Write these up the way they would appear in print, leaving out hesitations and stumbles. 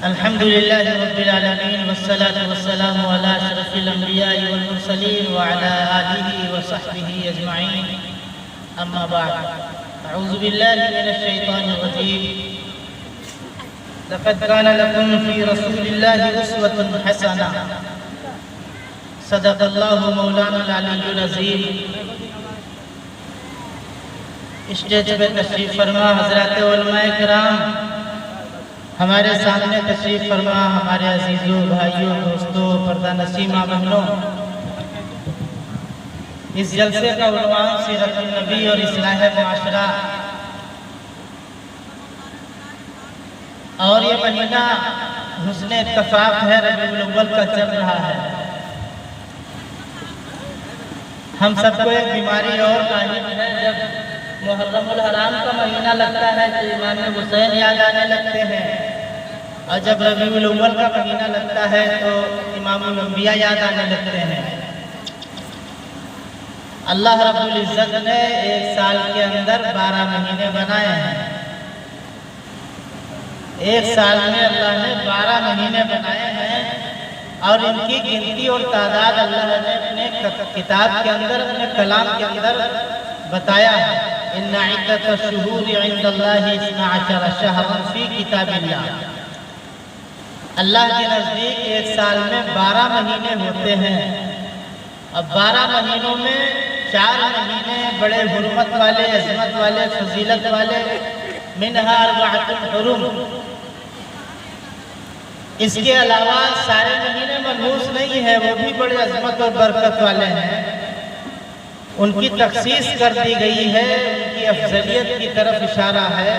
अल्हम्दुलिल्लाह रब्बिल आलमीन वस्सलातु वस्सलामु अला अशरफिल अंबिया'i वल मुरसलीन व अला आलिहि व सहबिहि अजमईन अम्मा बाद। अऊज़ु बिल्लाहि मिनश शैतानिर रजीम। लक़द कान लकुम फ़ी रसूलिल्लाहि उस्वतुन हसना। सदक़ल्लाहु मौलाना अल-अलीयुल अज़ीम। स्टेज पे तशरीफ़ फरमा हज़रात उलमाए किराम, हमारे सामने तशरीफ़ फरमा हमारे अजीज़ों भाइयों दोस्तों पर्दा नसीमा बहनों, इस जलसे का उन्वान सीरतुन नबी और इस्लाह मुआशरा, और ये महीना हुस्न इत्तफ़ाक़ है, रबीउल अव्वल का चल रहा है। हम सबको एक बीमारी और काहिल है, जब मुहर्रमुल हराम का महीना लगता है तो इमाम हुसैन याद आने लगते हैं, और जब रबीउल अव्वल का महीना लगता है तो इमामुल अंबिया याद आने लगते हैं। अल्लाह रब्बुल इज़्ज़त ने एक साल के अंदर 12 महीने बनाए हैं। एक साल में अल्लाह ने 12 महीने बनाए हैं, और इनकी गिनती और तादाद अल्लाह ने अपने किताब के अंदर, अपने कलाम के अंदर बताया है। इन्ना इद्दतश-शुहूरि इंदल्लाहि 12 शहरन फ़ी किताबिल्लाह। अल्लाह के नज़दीक एक साल में 12 महीने होते हैं, और 12 महीनों में 4 महीने बड़े हुर्मत वाले, अज़मत वाले, फजीलत वाले, मिनहा अर्बअतुन हुरुम। इसके अलावा सारे महीने मनहूस नहीं है, वो भी बड़े अज़मत और बरकत वाले हैं। उनकी तख़सीस कर दी गई है, उनकी अफजलियत की तरफ इशारा है।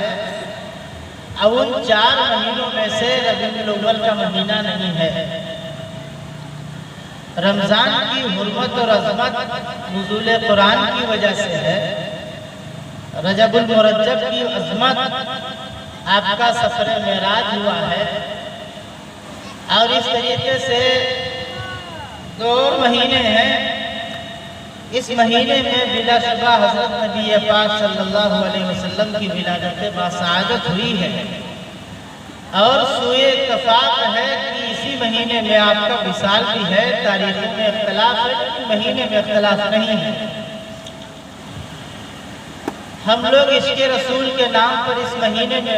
अब उन 4 महीनों में से रबीउल अव्वल का महीना नहीं है। रमज़ान की हुर्मत और अज़मत नुज़ूल कुरान की वजह से है। रजबुल मुरज्जब की अज़मत आपका सफ़र मेराज हुआ है, और इस तरीके से 2 महीने हैं। इस महीने में बिलाशुबा हज़रत नबी पाक सल्लल्लाहु अलैहि वसल्लम की विलादत बासआदत हुई है, और सूए इत्तफ़ाक़ है कि इसी महीने में आपका विसाल भी है। तारीख़ों में इख्तिलाफ़ है, लेकिन महीने में इख्तिलाफ़ नहीं है। हम लोग इश्क़े रसूल के नाम पर इस महीने में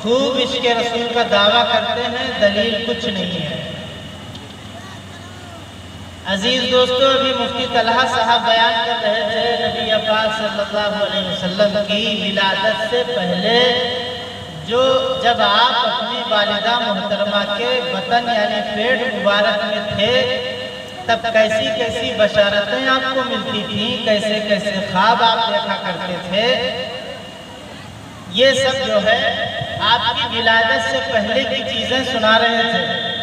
खूब इश्क़े रसूल का दावा करते हैं, दलील कुछ नहीं है। अजीज़ दोस्तों, अभी मुफ्ती तलहा साहब बयान कर रहे थे नबी पाक सल्लल्लाहु अलैहि वसल्लम की विलादत से पहले जब आप अपनी वालिदा मोहतरमा के बतन यानी पेट मुबारक में थे, तब कैसी कैसी बशारतें आपको मिलती थी, कैसे कैसे ख्वाब आप देखा करते थे। ये सब जो है आपकी विलादत से पहले की चीज़ें सुना रहे थे।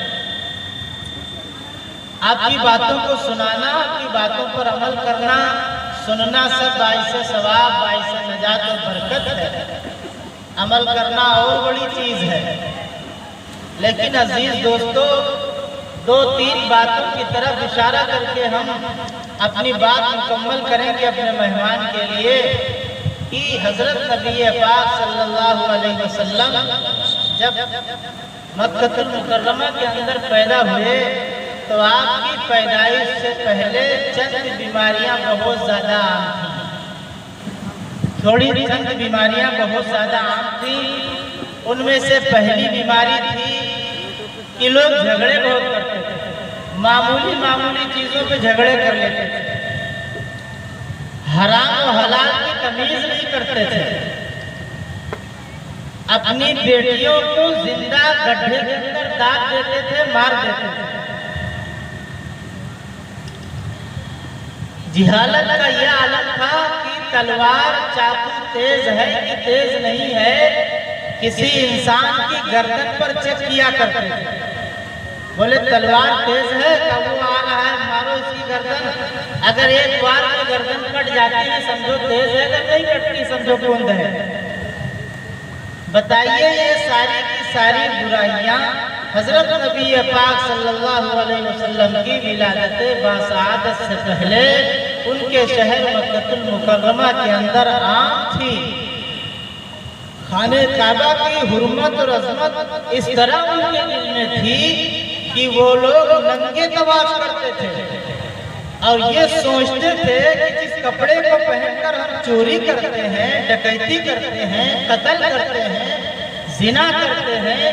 आपकी बातों को सुनाना, आपकी बातों पर अमल करना, सुनना सब बाइसे सवाब, बाइसे नजात और बरकत है। अमल करना और बड़ी चीज़ है। लेकिन अजीज़ दोस्तों, 2-3 बातों की तरफ इशारा करके हम अपनी बात मुकम्मल करेंगे अपने मेहमान के लिए कि हज़रत नबी पाक सल्लल्लाहु अलैहि वसल्लम जब मक्कतुल मुकर्रमा के अंदर पैदा हुए तो आपकी पैदाइश से पहले चंद बीमारियां बहुत ज़्यादा आम थी। थोड़ी चंद बीमारियां बहुत ज़्यादा आम थी। उनमें से पहली बीमारी थी कि लोग झगड़े बहुत करते थे, मामूली मामूली चीज़ों पे झगड़े कर लेते थे, हराम और हलाल की तमीज़ नहीं करते थे, अपनी बेटियों को जिंदा गड्ढे के अंदर दाग देते थे, मार देते थे। जिहालत का यह आलम था कि तलवार चाकू तेज है कि तेज नहीं है, किसी इंसान की गर्दन पर चेक किया करते थे। बोले तलवार तेज है तो वो आ रहा है, मारो इसकी गर्दन। अगर एक बार में गर्दन कट जाती है समझो तेज है, अगर नहीं कटती समझो कूंद है। बताइए, ये सारी की सारी बुराइयां हज़रत नबी पाक सल्लल्लाहु अलैहि वसल्लम की विलादत बासआदत से पहले उनके शहर मक्कतुल मुकर्रमा के अंदर आम थी। खाने काबा की हुर्मत और अजमत इस तरह उनके दिल में थी कि वो लोग नंगे तवाफ करते थे और ये सोचते थे कि जिस कपड़े को पहनकर हम चोरी करते हैं, डकैती करते हैं, कत्ल करते हैं, जिना करते हैं,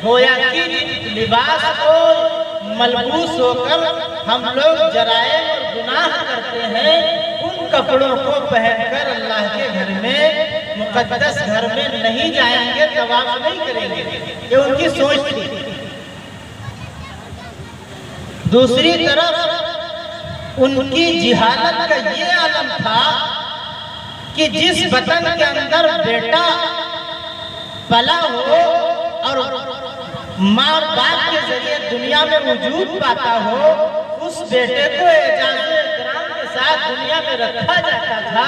गोया कि जिस लिबास को मलबूस होकर हम लोग जराए और गुनाह करते हैं, उन कपड़ों को पहनकर अल्लाह के घर में, मुकद्दस घर में नहीं जाएंगे, तवाफ नहीं करेंगे। ये उनकी सोच थी। दूसरी तरफ उनकी जिहालत का ये आलम था कि जिस वतन के अंदर बेटा पला हो और माँ बाप के जरिए दुनिया में वजूद पाता हो, उस बेटे को एजाज़-ए-इकराम के साथ दुनिया में रखा जाता था।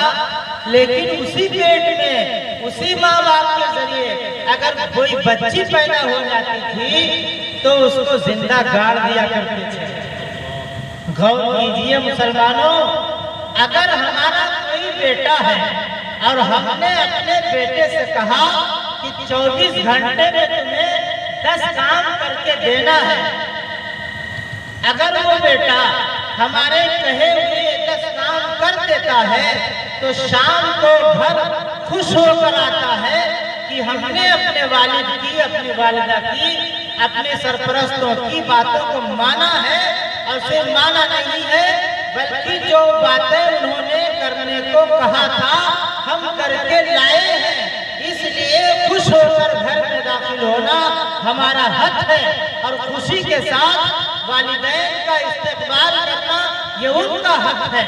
लेकिन उसी पेट में, उसी माँ बाप के जरिए अगर कोई बच्ची पैदा हो जाती थी तो उसको जिंदा गाड़ दिया करते थे। गौर कीजिए मुसलमानों, अगर हमारा कोई बेटा है और हमने अपने बेटे से कहा कि 24 घंटे में तुम्हें 10 काम करके देना है, अगर वो बेटा हमारे कहे हुए 10 काम कर देता है तो शाम को घर खुश होकर आता है कि हमने अपने वालिद की, अपनी वालिदा की, अपने सरपरस्तों की बातों को माना है और सिर्फ माना नहीं है बल्कि जो बातें उन्होंने करने को कहा था हम करके लाए हैं। इसलिए खुश होकर घर में दाखिल होना हमारा हक है और खुशी के साथ वालिदैन का इस्तकबाल करना ये उनका हक है।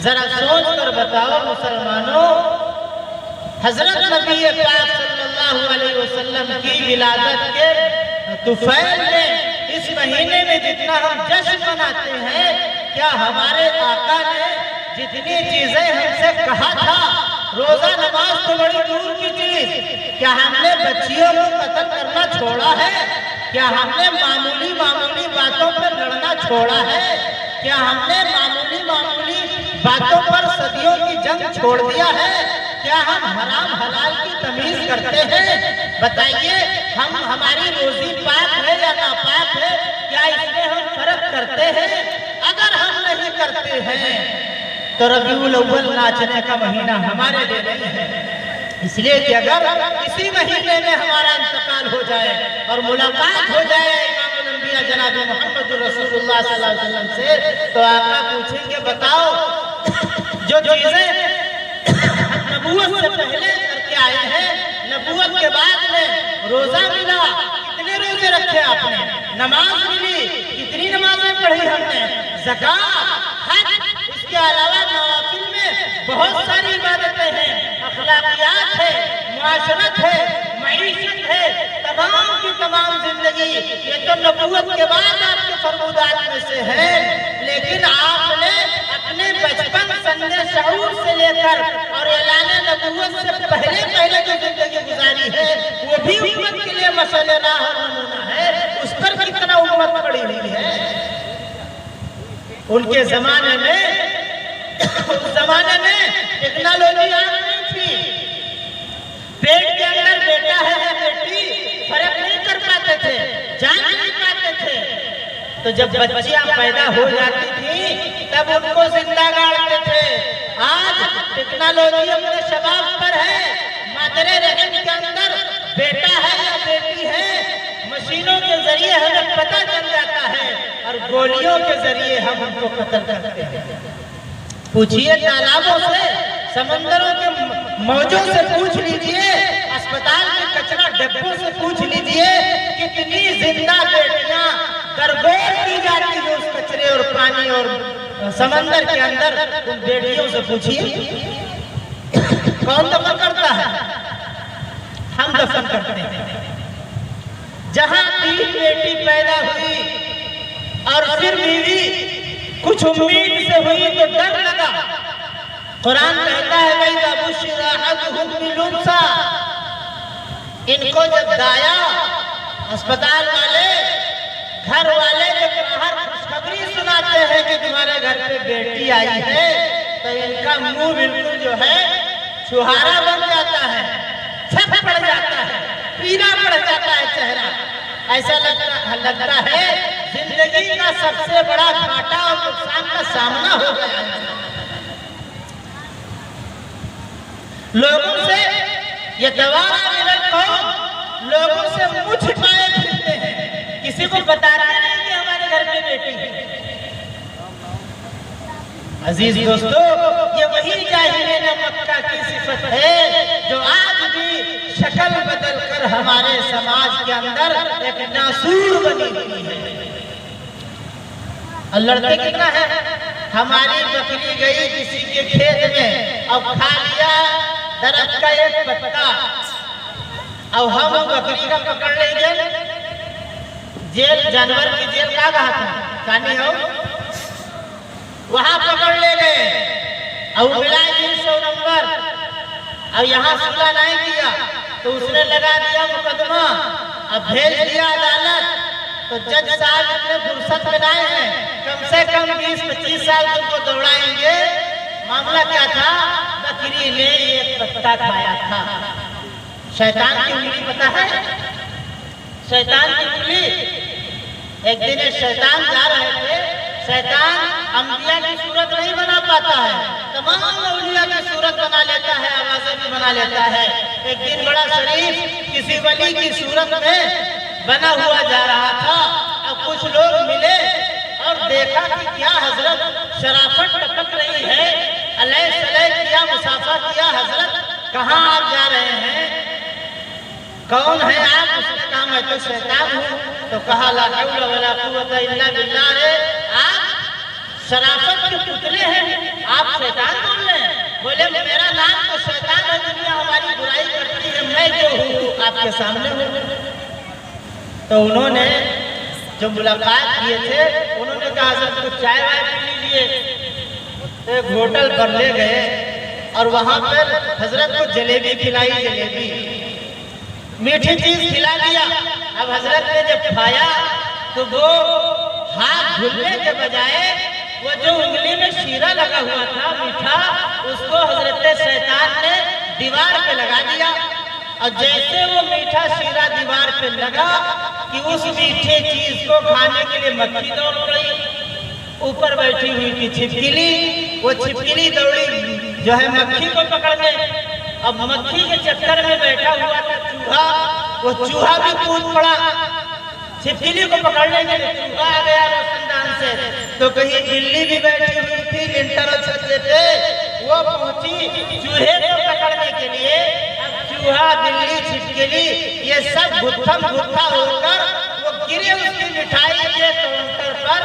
जरा सोच कर बताओ मुसलमानों, हजरत नबी पाक सल्लल्लाहु अलैहि वसल्लम की विलादत के तुफैल में इस महीने में जितना हम जश्न मनाते हैं, क्या हमारे आका ने जितनी चीजें हमसे कहा था, रोजा नमाज तो बड़ी दूर की चीज, क्या हमने बच्चियों को कत्ल करना छोड़ा है? क्या हमने मामूली मामूली बातों पर लड़ना छोड़ा है? क्या हमने मामूली मामूली बातों पर सदियों की जंग छोड़ दिया है? क्या हम हराम हलाल की तमीज करते हैं? बताइए, हम हमारी रोजी पाक है या नापाक है, क्या इसमें हम फर्क करते हैं? अगर हम नहीं करते हैं तो रबीउल अव्वल नाचने का महीना हमारे लिए नहीं है। इसलिए कि अगर इसी महीने में हमारा इंतकाल हो जाए और मुलाकात हो जाए इमामुल अंबिया जनाब मोहम्मद रसूलुल्लाह सल्लल्लाहु अलैहि वसल्लम से, तो आका पूछेंगे बताओ जो चीजें नबूवत से पहले करके आए हैं, नबूवत के बाद में रोजा मिला, कितने रोजे रखे आपने? नमाज मिली, कितनी नमाजें पढ़ी हमने? ज़कात, हज, इसके अलावा नवाफिल में बहुत सारी इबादतें हैं, अखलाकियात है, मुआशरत है, मईशत है, तमाम की तमाम जिंदगी ये तो नबूवत के बाद आपके फरमादात में से है। लेकिन आपने अपने बचपन सन्ने शऊर से लेकर और ऐलाने नबूवत से पहले पहले जो जिंदगी गुजारी है वो भी उम्मत के लिए मसला और नमूना है। उस पर कितना उम्मत पड़ी हुई है। उनके जमाने में, उस जमाने में टेक्नोलॉजी आ नहीं थी। पेट के अंदर बेटा है या बेटी फर्क नहीं कर पाते थे, जान नहीं पाते थे। तो जब बच्चियां पैदा हो जाती थी तब उनको जिंदा गाड़ते थे। आज टेक्नोलॉजी अपने शबाब पर है, मादरे रहम के अंदर बेटा है या बेटी है मशीनों के जरिए हमें पता चल जाता है और गोलियों के जरिए हम उनको कत्ल करते हैं। पूछिए तालाबों से, समंदरों के मौजों से पूछ लीजिए, अस्पताल के कचरा डब्बों से पूछ लीजिए, कितनी जिंदा बेटियां दरगोर की जाती है उस कचरे और पानी और समंदर के अंदर। उन बेटियों से पूछिए कौन दफन करता है? हम दफन करते हैं। जहां 3 बेटी पैदा हुई और फिर बीवी कुछ उम्मीद से हुई तो डर लगा। कुरान कहता है भाई इनको जब दाया अस्पताल वाले, घर वाले जब बाहर खुशखबरी सुनाते हैं कि तुम्हारे घर पे बेटी आई है, तो इनका मुंह बिल्कुल जो है छुहारा बन जाता छप पड़ जाता है, पीला पड़ जाता है चेहरा। ऐसा लगता है जिंदगी का सबसे बड़ा घाटा और नुकसान का सामना हो गया है। लोगों से ये दवारा मिलन कौन लोगों से मुँह छिपाए फिरते हैं, किसी को बताते नहीं कि हमारे घर में बेटी है। अजीज दोस्तों, ये वही जाहिले मक्का की सिफत है जो आज भी शक्ल बदल कर हमारे समाज के अंदर एक नासूर बनी हुई है। और लड़ते कितना है, हमारी बकरी गई किसी के खेत में और खा लिया दरख्त का एक पत्ता, और हम बकरी का पकड़ ले गए जेल, जानवर की जेल का कहा था कानी हो, वहां पकड़ ले गए और मिला 300 नंबर, और यहाँ सुलह नहीं किया तो उसने लगा दिया मुकदमा, अब भेज दिया अदालत। तो जज साहब इतने फुर्सत में आए हैं, कम से कम 20-25 साल तुमको दौड़ाएंगे। मामला क्या था, बकरी ने एक पत्ता खाया था। शैतान की उंगली पता है, शैतान की उंगली। एक दिन शैतान जा रहे थे, शैतान अंबिया की सूरत नहीं बना पाता है, तमाम औलिया की सूरत बना लेता है, आवाजें भी बना लेता है। एक दिन बड़ा शरीफ किसी वली की सूरत में बना हुआ जा रहा था। अब कुछ लोग मिले और देखा कि क्या हजरत शराफत टपक रही है, अलैह सलैह किया, मुसाफा किया। हजरत कहाँ आप जा रहे हैं, कौन है आप? उसने कहा मैं तो शैतान हूँ। तो कहा ला हौला वला कुव्वता इल्ला बिल्लाह, रे आप शराफत के पुतले हैं, आप शैतान बोल रहे हैं? बोले मेरा नाम तो शैतान है, दुनिया हमारी बुराई करती है, मैं जो हूँ आपके सामने हूँ। तो उन्होंने जो मुलाकात किए थे उन्होंने कहा हजरत कुछ चाय वाय पी लीजिए। एक होटल पर ले गए और वहां पर हजरत को जलेबी खिलाई, जलेबी मीठी चीज खिला दिया। अब हजरत ने जब खाया तो वो हाथ धुलने के बजाय वो जो उंगली में शीरा लगा हुआ था मीठा, उसको हजरत शैतान ने दीवार पे लगा दिया। और जैसे वो मीठा शीरा दीवार पे लगा कि उस मीठे चीज को खाने के लिए मक्खी दौड़ पड़ी। ऊपर बैठी हुई थी छिपकली, वो छिपकली दौड़ी जो है मक्खी को पकड़ने। अब मक्खी के चक्कर में बैठा हुआ था चूहा, वो चूहा भी कूद पड़ा छिपकली को पकड़ने के लिए। चूहा आ गया रोशनदान से, तो कहीं बिल्ली भी बैठी हुई थी लिंटर और छज्जे पे, वो पहुंची चूहे को पकड़ने के लिए। अब चूहा, बिल्ली, छिपकली ये सब गुत्थम गुत्था होकर वो गिरे उसकी मिठाई के काउंटर पर,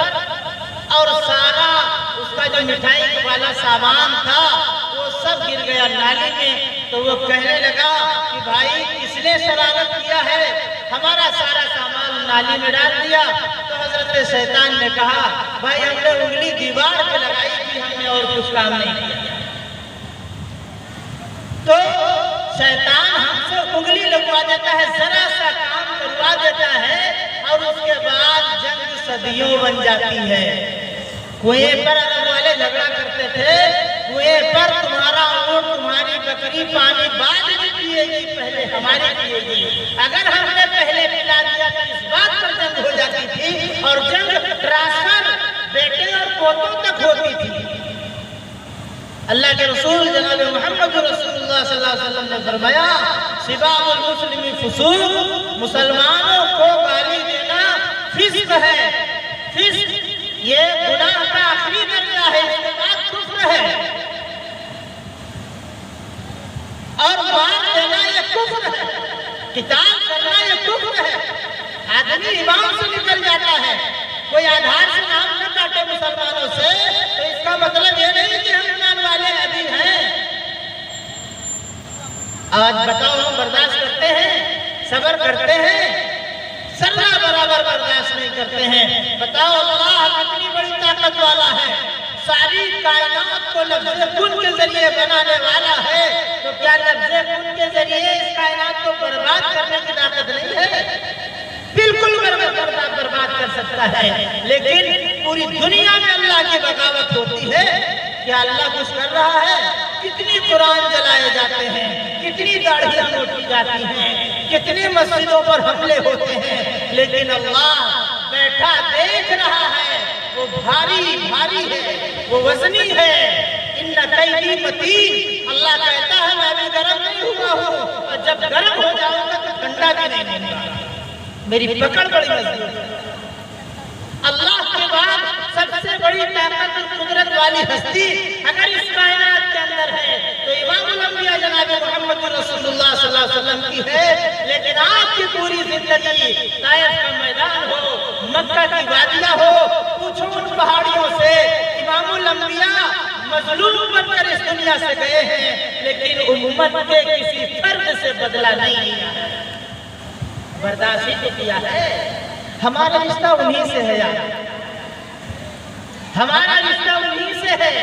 और सारा उसका जो मिठाई वाला सामान था वो सब गिर गया नाली में। तो वो कहने लगा कि भाई किसने शरारत किया है, हमारा सारा सामान नाली में डाल दिया। तो हजरत शैतान ने कहा भाई हमने उंगली दीवार पे लगाई थी, हमने और कुछ काम नहीं किया। तो शैतान हमसे उंगली लगवा देता है, जरा सा काम करवा देता है, और उसके बाद जंग सदियों बन जाती है। कुएं पर अरब वाले झगड़ा करते थे, कुएं पर तुम्हारा ऊँट, तुम्हारी बकरी पानी बाद में पिएगी, पहले हमारी पिएगी। अगर हमने पहले पिला दिया तो इस बात पर जंग हो जाती थी, और जंग ट्रांसफर बेटे और पोतों तक होती थी। अल्लाह के रसूल जनाब मोहम्मद रसूलुल्लाह सल्लल्लाहु अलैहि वसल्लम ने फरमाया सिबाबुल मुस्लिमी फुसूक, मुसलमानों को गाली देना फिस्क है। फिस्क ये गुनाह का आखिरी दर्जा है, इसके बाद कुफ्र है। और मार देना ये कुफ्र है, किताब करना ये कुफ्र है। आदमी ईमान से निकल जाता है। कोई आधार से नाम न काटे मुसलमानों से, तो इसका मतलब ये नहीं कि हम ईमान वाले अभी हैं। आज बताओ हम बर्दाश्त करते हैं, सब्र करते हैं, सर्रा बराबर बर्दाश्त नहीं करते हैं। बताओ अल्लाह कितनी बड़ी ताकत वाला है, सारी कायनात को लफ्ज़े कुन के जरिए बनाने वाला है। तो क्या लफ्ज़े कुन के जरिए इस कायनात को बर्बाद करने की ताकत नहीं है? बिल्कुल बर्बाद कर सकता है, लेकिन पूरी दुनिया में अल्लाह की बगावत होती है। क्या अल्लाह कुछ कर रहा है? कितनी कुरान जलाए जाते हैं, कितनी दाढ़ियां नोटी जाती हैं, कितनी मस्जिदों पर हमले होते हैं, लेकिन अल्लाह बैठा देख रहा है। वो भारी भारी है, वो वजनी है। इन्ना कैदी मतीन, अल्लाह कहता है मैं भी गर्म नहीं हुआ हूँ, और जब गर्म हो जाऊंगा तो ठंडा भी नहीं होगा। मेरी पकड़ बड़ी मजबूत है। अल्लाह के बाद सबसे बड़ी ताकत और कुदरत वाली हस्ती अगर इस कायनात के अंदर है तो इमामुल अंबिया जनाब मोहम्मद रसूलुल्लाह सल्लल्लाहु अलैहि वसल्लम की है। लेकिन आपकी पूरी जिंदगी ताइफ का मैदान हो, मक्का की वादियां हो, पूछो उन पहाड़ियों से इमामुल अंबिया मजलूम बनकर इस दुनिया से गए हैं, लेकिन उम्मत के किसी फर्द से बदला नहीं लिया, बर्दाश्त ही किया है। हमारा रिश्ता उन्हीं से है यार, हमारा रिश्ता उन्हीं से है।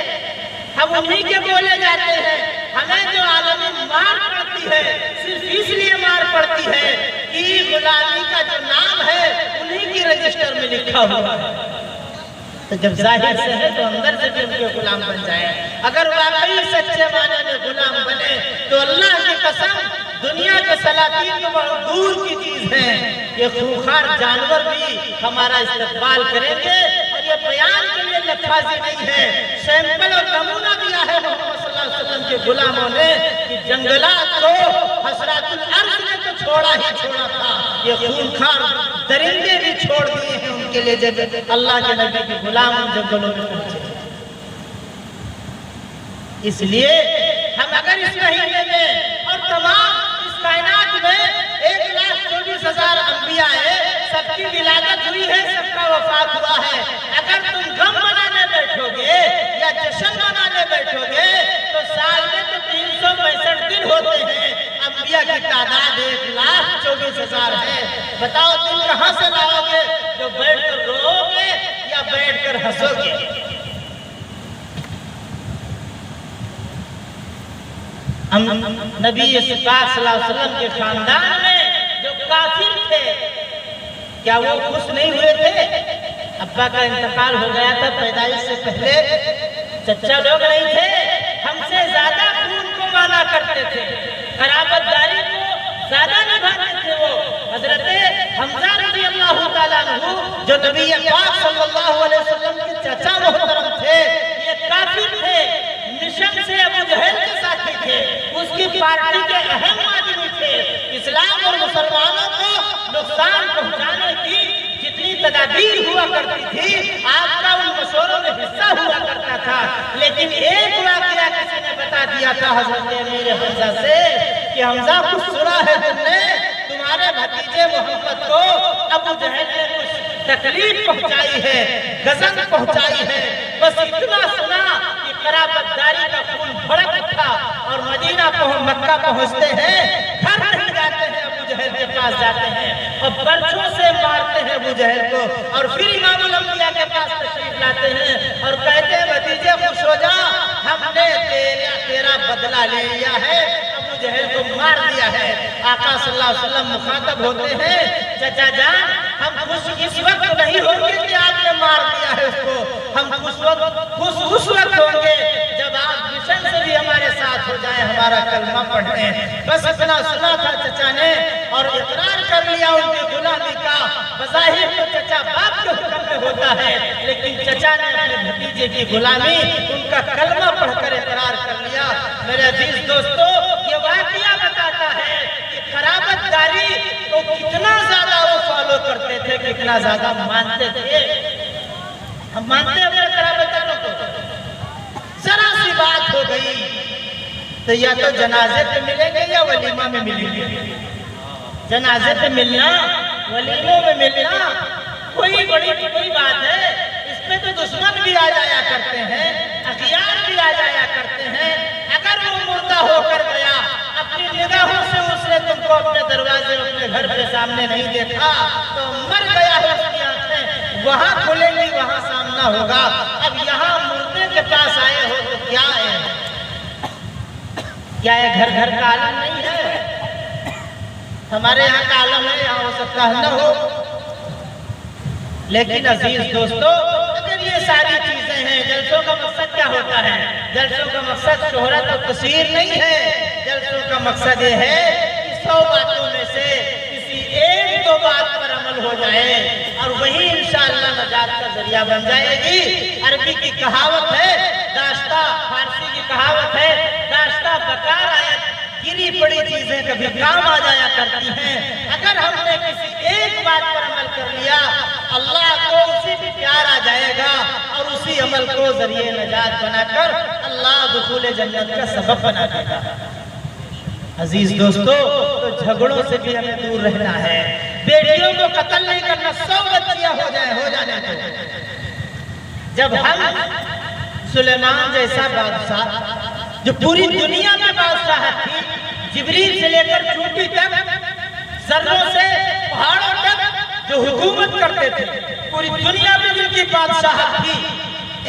हम उन्हीं के बोले जाते हैं। हमें जो आलमी मार पड़ती है सिर्फ इसलिए मार पड़ती है कि गुलामी का जो नाम है उन्हीं की रजिस्टर में लिखा हुआ है। तो जब जाहिर से है तो अंदर से भी उनके गुलाम बन जाए। अगर वाकई सच्चे माने में गुलाम बने तो अल्लाह की कसम दुनिया के सलातीन तो बहुत दूर की चीज है, ये खूंखार जानवर भी हमारा इस्तकबाल करेंगे। और ये बयान के लिए लफाजी नहीं है, सैंपल और नमूना दिया है मोहम्मद सल्लल्लाहु अलैहि वसल्लम के गुलामों ने कि जंगलात को हसरतुल अर्ज़ ने तो छोड़ा ही छोड़ा था, ये खूंखार दरिंदे भी छोड़ दिए हैं उनके लिए जब अल्लाह के नबी के गुलाम उन जंगलों में पहुंचे। इसलिए हम अगर इस महीने में और तमाम इस कायनात में 1,24,000 अंबिया है, सबकी विलादत हुई है, सबका वफात हुआ है। अगर तुम गम मनाने बैठोगे या जश्न मनाने बैठोगे तो साल में तो 365 दिन होते हैं। अंबिया की तादाद 1,24,000 है। बताओ तुम कहां से लाओगे जो बैठकर रोओगे या बैठकर हंसोगे? नबी पाक सल्लल्लाहु अलैहि वसल्लम के खानदान में जो काफिर थे क्या वो खुश नहीं हुए थे? अब्बा का इंतकाल हो गया था पैदाइश से पहले, चच्चा लोग नहीं थे, हमसे ज्यादा खून को माना करते थे, कराबतदारी को ज्यादा निभाते थे। वो हजरत हमजा रज़ियल्लाहु ताला अन्हु जो नबी पाक सल्लल्लाहु अलैहि वसल्लम के चाचा मोहतरम थे, ये काफिर थे, मिशन से अबू जहल के साथी थे, उसकी पार्टी के अहम आदमी थे। इस्लाम और मुसलमानों को नुकसान पहुंचाने की जितनी तदाबीर हुआ करती थी आपका उन मशवरों में हिस्सा हुआ करता था। लेकिन एक वाकया किसी ने बता दिया था हजरत अमीर हमजा से कि हमजा कुछ सुना है तुमने, तुम्हारे भतीजे मोहम्मद को अबू जहल ने कुछ तकलीफ पहुंचाई है, गजन पहुंचाई है। बस इतना सुना कि कराबतदारी का खून भड़क उठा और मक्का पहुंचते हैं, घर नहीं जाते हैं, अबू जहल के पास जाते हैं और बर्छों से मारते हैं अबू जहल को। और फिर इमामुल अंबिया के पास तशरीफ लाते हैं और कहते हैं भतीजे खुश हो जा, हमने तेरा बदला ले लिया है, अबू जहल को मार दिया है। आका सल्लल्लाहु अलैहि वसल्लम मुखातब होते हैं, चाचा जान हम खुश इस वक्त नहीं होंगे कि आपने मार दिया है उसको, हम खुश उस वक्त होंगे जब आप मिशन से भी हमारे साथ हो जाए, हमारा कलमा पढ़ने। बस इतना सुना था चचा ने और इकरार कर लिया उनकी गुलामी का। बज़ाहिर तो चचा बाप के हुक्म में होता है, लेकिन चचा ने अपने भतीजे की गुलामी, उनका कलमा पढ़कर इकरार कर लिया। मेरे अजीज दोस्तों, ये वाकया बताता है कि खराबतदारी को कितना ज्यादा वो फॉलो करते थे, कितना ज्यादा मानते थे। हम मानते हैं अपने खराबतदारों को। जरा सी बात हो गई तो या तो जनाजे पे मिलेंगे या वलीमा में मिलेंगे। जनाजे पे मिलना, वलीमों में मिलना कोई बड़ी बात है। इसमें तो दुश्मन भी आ जाया करते हैं, अखियार भी आ जाया करते हैं। अगर वो मुर्दा होकर गया, अपनी निगाहों से उसने तुमको अपने दरवाजे अपने घर के सामने नहीं देखा तो मर गया है, उसकी आंखें वहां खुलेंगी, वहां सामना होगा। अब यहाँ मुर्दे के पास आए हो तो क्या है? क्या ये घर घर का आलम नहीं है? हमारे यहाँ का आलम है, यहाँ हो सकता है न हो। लेकिन अजीज दोस्तों, अगर ये सारी चीजें हैं, जलसों का मकसद क्या होता है? जलसों का मकसद शोहरत और तस्वीर नहीं है। जलसों का मकसद ये है कि 100 बातों में से किसी एक दो बात पर अमल हो जाए और वही इंशाअल्लाह नजात का जरिया बन जाएगी। अरबी की कहावत है, दाश्ता, फारसी की कहावत है, दाश्ता बकार आयत, गिरी पड़ी चीजें कभी काम आ जाया करती हैं। अगर हमने किसी एक बात पर अमल कर लिया, अल्लाह को उसी भी प्यार आ जाएगा और उसी अमल को जरिए नजात बनाकर अल्लाह दुखूले जन्नत का सबब बना देगा। अजीज दोस्तों, तो झगड़ों से भी हमें दूर रहना है। बेटियों को कत्ल नहीं करना, 100 बच्चियां हो जाने दो। जब हम सुलेमान जैसा बादशाह जो पूरी दुनिया में बादशाह थी, जिब्रील से लेकर चूंटी तक, सर्रों से पहाड़ों तक जो हुकूमत करते थे, पूरी दुनिया में जिनकी बादशाह थी,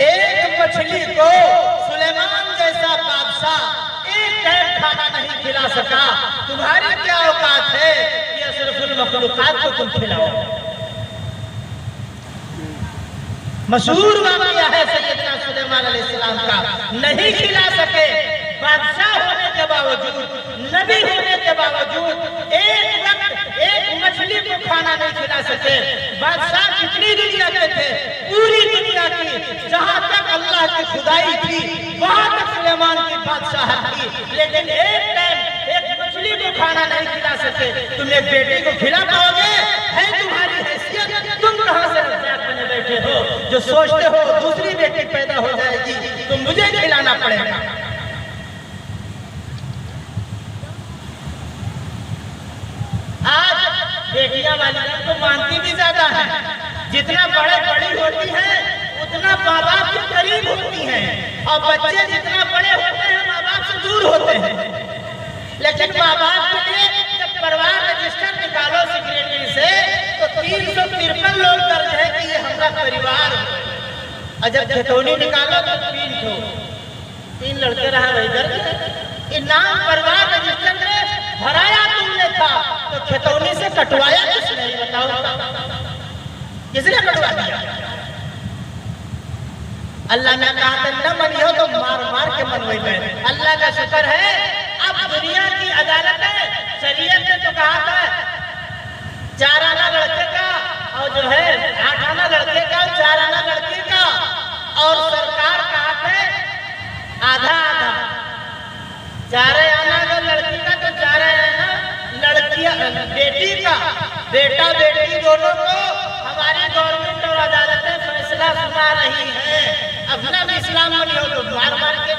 एक मछली को सुलेमान जैसा बादशाह एक टाइम खाना नहीं खिला सका। तुम्हारी क्या औकात है कि अशरफुल मखलूकात को तुम खिलाओ? मशहूर वाक़या है सैयदना सुलेमान अलैहिस्सलाम का, नहीं खिला सके। बादशाह होने के बावजूद, नबी होने के बावजूद एक वक्त एक मछली को खाना नहीं खिला सके। बादशाह कितनी दुनिया के थे? पूरी दुनिया की, जहां तक अल्लाह की खुदाई थी वहां तक सुलेमान की बादशाह थी। लेकिन एक टाइम एक मछली को खाना नहीं खिला सके। तुम एक बेटे को खिला पाओगे? है तुम्हारी हैसियत? तुम कहां से रज़ाक बने बैठे हो जो सोचते हो दूसरी बेटी पैदा हो जाएगी तो मुझे खिलाना पड़ेगा? आज बेटियां वालियां तो मानती भी ज्यादा है। जितना बड़ी होती है उतना माँ बाप के करीब होती हैं और बच्चे जितना बड़े होते हैं माँ बाप से दूर होते हैं। लेकिन माँ बाप के लिए जब परिवार रजिस्टर निकालो सेक्रेटरी से तो 353 लोग दर्ज है कि ये हमारा परिवार। और जब खतौनी निकालो तो 3 लड़के रहा वही दर्ज है। नाम परिवार रजिस्टर में भराया तुमने था तो खतौनी से कटवाया किसने? बताओ, किसने कटवा दिया? अल्लाह ने कहा था न मनियो तो मार मार के मनवाई में। अल्लाह का शुक्र है अब दुनिया की अदालत है, शरीयत ने तो कहा था 4 आना लड़के का और जो है 8 आना लड़के का, 4 आना लड़की का, और सरकार कहा था आधा आधा, 4 आना अगर लड़की का तो 4 आना लड़कियां बेटी का। बेटा बेटी दोनों को हमारी गवर्नमेंट और अदालतें फैसला सुना रही है। अपना भी इस्लाम में नहीं हो तो मार मार के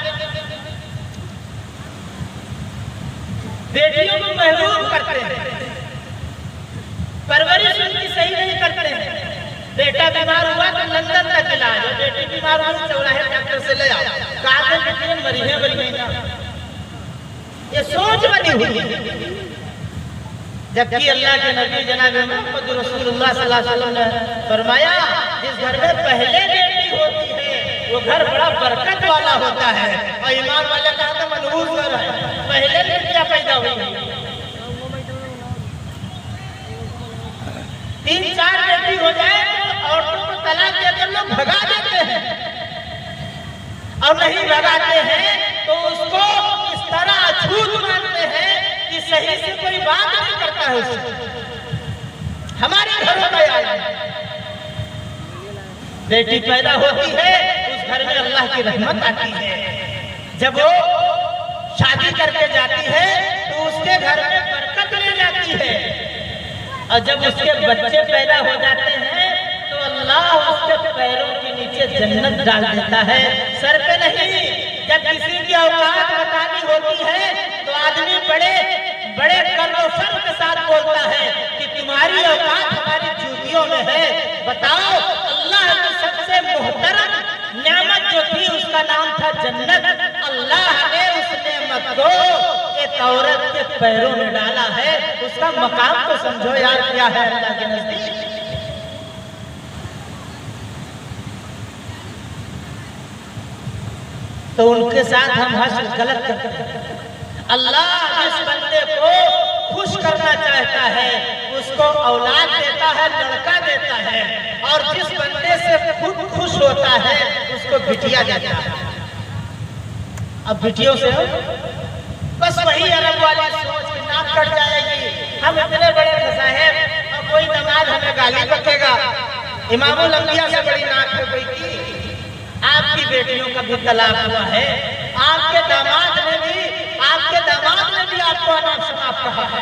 बेटियों को महरूम करते हैं, परवरिश उनकी सही नहीं करते हैं। बेटा बीमार हुआ तो लंदन तक इलाज, बेटी बीमार हुई चौराहे डॉक्टर से ले आओ, कहा बेटी मरी है। ये सोच बनी हुई है। जबकि अल्लाह के नबी जनाब मोहम्मद रसूलुल्लाह सल्लल्लाहु अलैहि वसल्लम ने फरमाया जिस घर में पहले बेटी होती है वो घर बड़ा बरकत वाला होता है। और ईमान वाले कहा था मनहूस घर है, पहले बेटियां पैदा हुई। 3-4 बेटी हो जाए तो औरतों को तलाक देकर लोग भगा देते हैं, और नहीं भगाते हैं तो उसको इस तरह अछूत मानते हैं कि सही से कोई बात नहीं करता है उससे। हमारे घरों में आए बेटी पैदा होती है उस घर में अल्लाह की रहमत आती है। जब वो शादी करके जाती है तो उसके घर में बरकत ले जाती है, और जब उसके बच्चे पैदा हो जाते हैं तो अल्लाह उसके पैरों के नीचे जन्नत डाल देता है, सर पे नहीं। जब किसी की औकात बतानी होती है तो आदमी बड़े बड़े कर्मफल के साथ बोलता है कि तुम्हारी औकात हमारी जूतियों में है। बताओ, अल्लाह की सबसे मोहतरम नेमत जो थी उसका नाम था जन्नत। अल्लाह ने उस नेमत को एक औरत के पैरों में डाला है, उसका मकाम तो समझो यार क्या है अल्लाह के नजदीक। तो उनके साथ हम हश्र गलत करते हैं। अल्लाह जिस बंदे को खुश करना चाहता है उसको औलाद देता देता है लड़का देता है, और जिस बंदे से खुद खुश होता है उसको बिटिया देता है। अब बिटियों से बस वही अरब वाली सोच की नाक कट जाएगी, हम इतने बड़े फसाहे और कोई दामाद हमें गाली बकेगा। इमामुल अंबिया से बड़ी नाक हो गई थी। आपकी बेटियों का भी तलाक हुआ है, आपके दामाद ने भी आपको अनाप शनाप कहा है,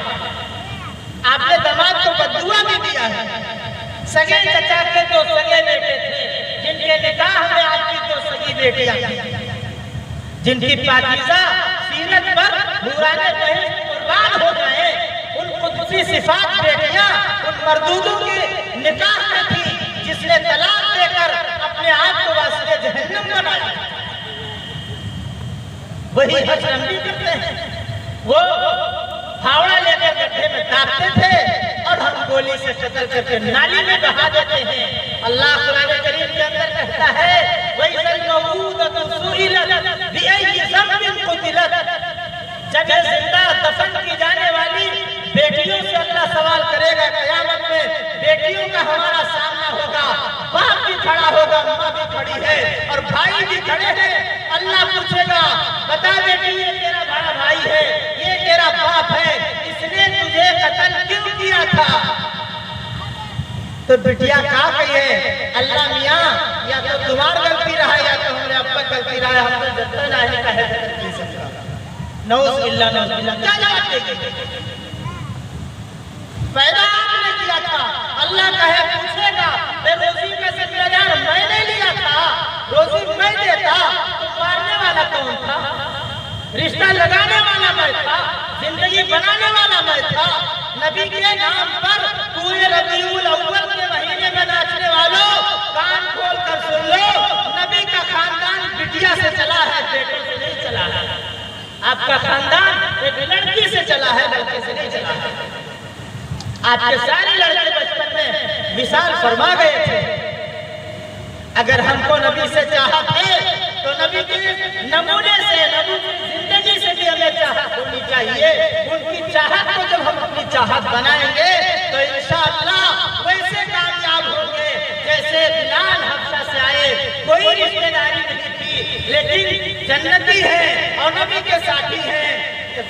आपने दामाद को बद्दुआ भी दिया है। सगे चचा के 2 सगे बेटे थे जिनके निकाह में आपकी 2 सगी बेटियां जिनकी पाकीज़ा सीरत पर नूराने बहिश्त कुर्बान हो गए, उन कुदसी सिफात बेटियां उन मर्दूदों के निकाह में थी जिसने तलाक देकर अपने आप को वासिले जहन्नम बनाया। वही हजरंगी करते हैं, वो फावड़ा लेकर गड्ढे में दाबते थे और हम गोली से कतल करके नाली में बहा देते हैं। अल्लाह कुरान करीम के अंदर कहता है जब ये जिंदा दफन की जाने वाली बेटियों से अल्लाह सवाल करेगा कयामत में, बेटियों का हमारा सामना होगा, बाप भी खड़ा होगा, माँ भी खड़ी है और भाई भी खड़े हैं। अल्लाह पूछेगा बता बेटी ये तेरा बड़ा भाई है, ये तेरा बाप है, इसने तुझे कत्ल क्यों किया था? तो बिटिया कहा गई है अल्लाह मियाँ या तो तुम्हारी गलती रहा या तो हमारे अब्बा गलती रहा, हम तो जत्ता नहीं का है नौज़ुबिल्लाह नौज़ुबिल्लाह क्या जवाब देगी? पैदा आपने किया था, अल्लाह कहे पूछेगा रोजी का जिम्मेदार मैंने लिया था, रोजी मैं देता तो मारने वाला कौन था? रिश्ता लगाने वाला मैं था, जिंदगी बनाने वाला मैं था। नबी के नाम पर पूरे रबीउल अव्वल के महीने में नाचने वालों कान खोल कर सुन लो, नबी का खानदान बिटिया से चला है, बेटे से नहीं चला है। आपका खानदान एक लड़की से चला है, लड़के से नहीं चला है। आपके सारे लड़के बचपन में विशाल फरमा गए थे। अगर हमको नबी से चाहत है तो नबी के नमूने से, नबी की जिंदगी से भी हमें चाहत होनी चाहिए। उनकी चाहत को जब हम अपनी चाहत बनाएंगे तो इंशाअल्लाह वैसे कामयाब होंगे जैसे बिलाल हबशा से आए, कोई रिश्तेदारी नहीं थी लेकिन जन्नती है और नबी के साथी हैं।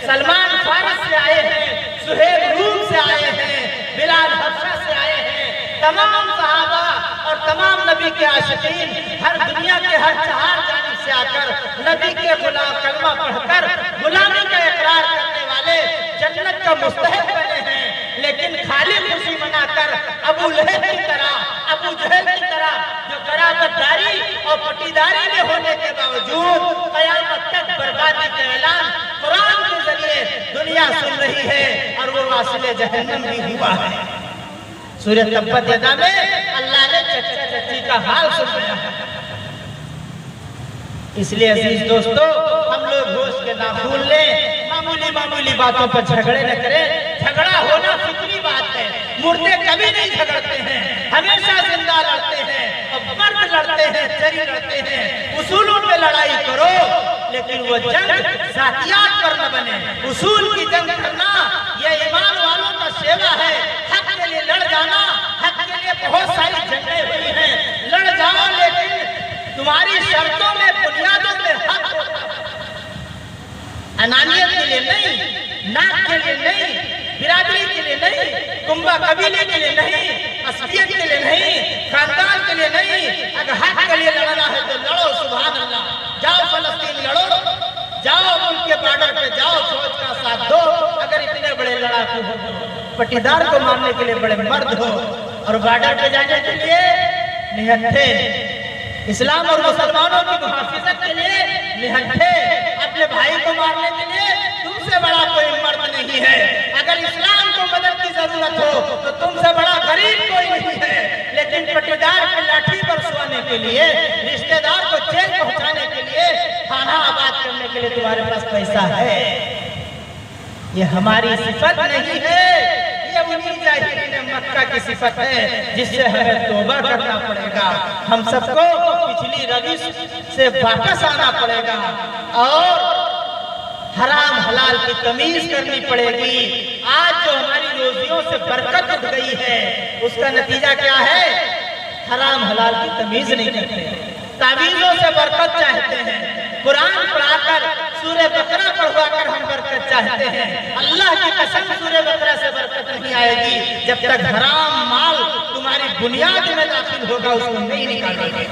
सलमान फारस से आए हैं, सुहेब रूम से आए हैं, बिलाल हबशा से आए हैं। तमाम सहाबा और तमाम नबी के आशिकीन हर दुनिया के हर 4 जानिब से आकर नबी के गुलाम कलमा पढ़कर गुलामी का इकरार करने वाले जन्नत का मुस्तहिक बने हैं। लेकिन खाली खुशी मनाकर अबू लहब की तरह, अबू जहल की तरह जो करामतदारी और पटीदारी में होने के बावजूद क़यामत तक बर्बादी का ऐलान कुरान के जरिए दुनिया सुन रही है और वो वासिले जहन्नम भी हुआ है। सूरह तब्बत यदा में अल्लाह ने चचा चची का हाल सुनाया है। इसलिए अजीज दोस्तों, हम लोग होश के ना भूल लें, मामूली बातों पर झगड़े न करें। झगड़ा होना फितरी बात है, मुर्दे कभी नहीं झगड़ते हैं, हमेशा जिंदा लड़ते हैं और मर्द लड़ते हैं, चरी लड़ते हैं। उसूलों पे लड़ाई करो लेकिन वो जंग जातियात पर न बने। उसूल की जंग करना यह ईमान वालों का सेवा है। हक के लिए लड़ जाना, हक के लिए बहुत सारी जंगें हुई हैं, लड़ जाओ लेकिन तुम्हारी शर्तों में, बुनियादों में हक होता है। अनानियत के लिए नहीं, नाक के लिए नहीं, बिरादरी के लिए नहीं, कुंबा कबीले के लिए नहीं, असलियत के लिए नहीं, खानदान के लिए नहीं। अगर हक के लिए लड़ना है तो लड़ो, सुभान अल्लाह। जाओ फलस्तीन लड़ो, जाओ मुल्क के बॉर्डर पे जाओ, फौज का साथ दो। अगर इतने बड़े लड़ाकू हो, पटीदार को मारने के लिए बड़े मर्द हो और बॉर्डर पे जाने के लिए निहत्थे, इस्लाम और मुसलमानों की मुहाफिजत के लिए निहत्थे, अपने भाई को मारने के लिए तुमसे बड़ा कोई मर्द नहीं है। अगर इस्लाम को मदद की जरूरत हो तो तुमसे बड़ा गरीब कोई नहीं है। लेकिन पटीदार को लाठी पर सुलाने के लिए, रिश्तेदार को जेल पहुंचाने के लिए, खाना आबाद करने के लिए तुम्हारे पास पैसा है। ये हमारी सिफत नहीं है, ये उन्हीं जाहिलीन मक्का की सिफत है जिससे हमें तौबा करना पड़ेगा। हम सबको पिछली रविश से वापस आना पड़ेगा और हराम हलाल की तमीज करनी पड़ेगी। आज जो हमारी रोजियों से बरकत उठ गई है उसका नतीजा क्या है? हराम हलाल की तमीज नहीं करते, तावीज़ों से बरकत चाहते हैं, कुरान पढ़ाकर सूरह बकरा पढ़वाकर हम बरकत चाहते हैं। अल्लाह की कसम सूरह बकरा से बरकत नहीं आएगी जब तक हराम माल तुम्हारी बुनियाद में दाखिल होगा, उसको नहीं निकालेंगे,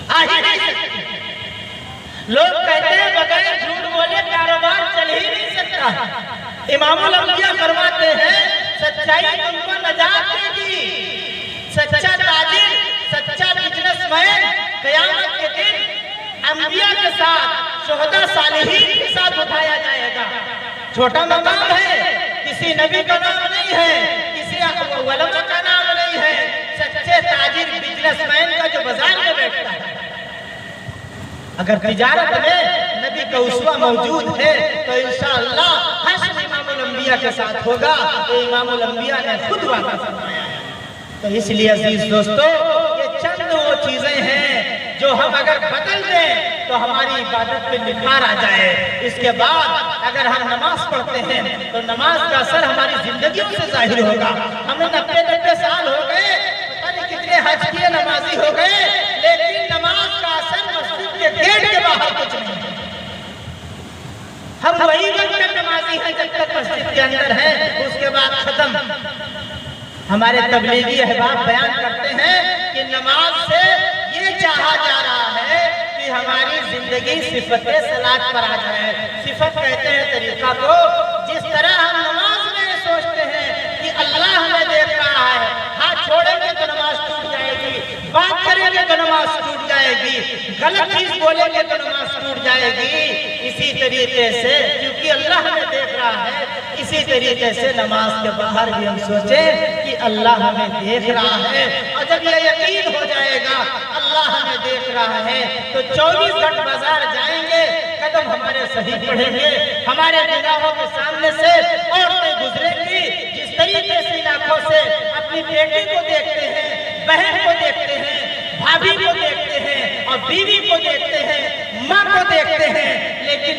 आ ही नहीं सकती। लोग कहते हैं बगैर झूठ बोले कारोबार चल ही नहीं सकता। इमामुल अंबिया फरमाते हैं सच्चाई तुमको नजात देगी। सच्चा ताजिर, सच्चा बिजनेसमैन क़यामत के दिन अंबिया के साथ, शुहदा सालिहीन के साथ उठाया जाएगा। छोटा मकाम है, किसी नबी का नाम नहीं है, किसी उलमा का नाम नहीं है। सच्चे ताजिर बिजनेसमैन का जो बाजार में बैठता है, अगर तिजारत में नबी का उसवा मौजूद है तो इंशाअल्लाह हश्र इमामुल अंबिया के साथ होगा। ये इमामुल अंबिया ने खुद वादा फरमाया है। तो इसलिए अजीज दोस्तों, ये चंद वो चीजें हैं जो हम अगर बदल दें तो हमारी इबादत पे निखार आ जाए। इसके बाद अगर हम नमाज पढ़ते हैं तो नमाज का असर हमारी जिंदगियों से जाहिर होगा। हमें 90-90 साल हो गए, पता नहीं कितने हज किए, नमाजी हो गए, लेकिन नमाज का असर मस्जिद के गेट के बाहर कुछ नहीं है। हम वही वक्त नमाजी हैं जब तक मस्जिद के अंदर है, उसके बाद खत्म। हमारे तबलीगी अहबाब बयान करते हैं कि नमाज से ये चाहा जा रहा है कि हमारी जिंदगी सिफते सलात पर आ जाए। सिफत कहते हैं तरीका को, जिस तरह हम नमाज में सोचते हैं कि अल्लाह हमें देख रहा है, हाथ छोड़ेंगे तो नमाज टूट जाएगी, बात करेंगे तो नमाज टूट जाएगी, गलत चीज बोलेंगे तो नमाज टूट जाएगी। इसी तरीके से क्योंकि अल्लाह हमें देख रहा है, इसी तरीके से नमाज के बाहर भी हम सोचें कि अल्लाह हमें देख रहा है। और जब यह यकीन हो जाएगा अल्लाह हमें देख रहा है तो 24 घंटे बाजार जाएंगे, कदम हमारे सही बढ़ेंगे, हमारे निगाहों के सामने से औरतें गुजरेंगी। जिस तरीके से आंखों से अपनी बेटी को देखते हैं, बहन को देखते हैं, भाभी को देखते हैं और बीवी को देखते हैं, माँ को देखते हैं, लेकिन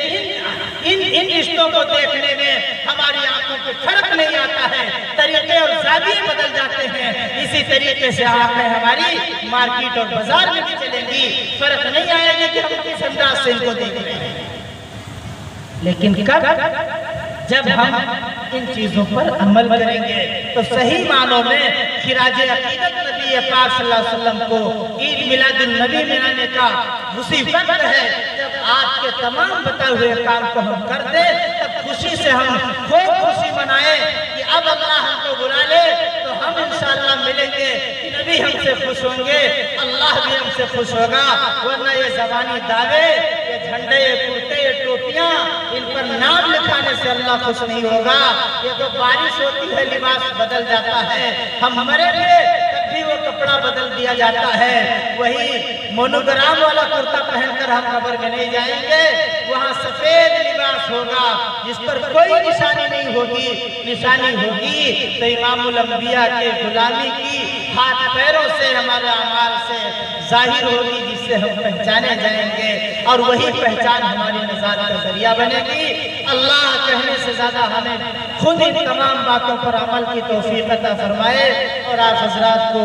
इन रिश्तों को देखने में हमारी आंखों को फर्क नहीं आता है, तरीके और ज़ाविये बदल जाते हैं। इसी तरीके से आंखें हमारी मार्केट और बाजार में भी चलेंगी, फर्क नहीं आएगा कि हम किस अंदाज से इनको देख रहे हैं। लेकिन कब? जब हम इन चीजों पर अमल करेंगे तो सही मानों में खिराज अकीदत नबी पाक सल्लल्लाहु अलैहि वसल्लम को ईद मिलादुन नबी मनाने का मुसीबत है। जब आज के तमाम बताए हुए काम को हम कर दे तब खुशी से हम खूब खुशी मनाएं कि अब अल्लाह हमको बुला ले तो हम इंशाअल्लाह मिलेंगे, नबी हमसे खुश होंगे, अल्लाह भी हमसे खुश होगा। वरना ये ज़बानी दावे, ये झंडे, ये कुर्ते, ये टोपियां, इन पर नाम लिखाने से अल्लाह खुश नहीं होगा। ये तो बारिश होती है लिबास बदल जाता है, हम मरेंगे तब भी वो कपड़ा बदल दिया जाता है। वही मोनोग्राम वाला कुर्ता पहनकर हम कब्र में नहीं जाएंगे, वहाँ सफेद लिबास होगा जिस पर कोई निशानी नहीं होगी। निशानी होगी तो इमामुल अंबिया के गुलामी की हाथ पैरों से, हमारे अमाल से जाहिर होगी, जिससे हम पहचाने जाएंगे और वही पहचान हमारी निजात का जरिया बनेगी। अल्लाह कहने से ज्यादा हमें खुद इन तमाम बातों पर अमल की तौफीक अता फरमाए और आप हजरात को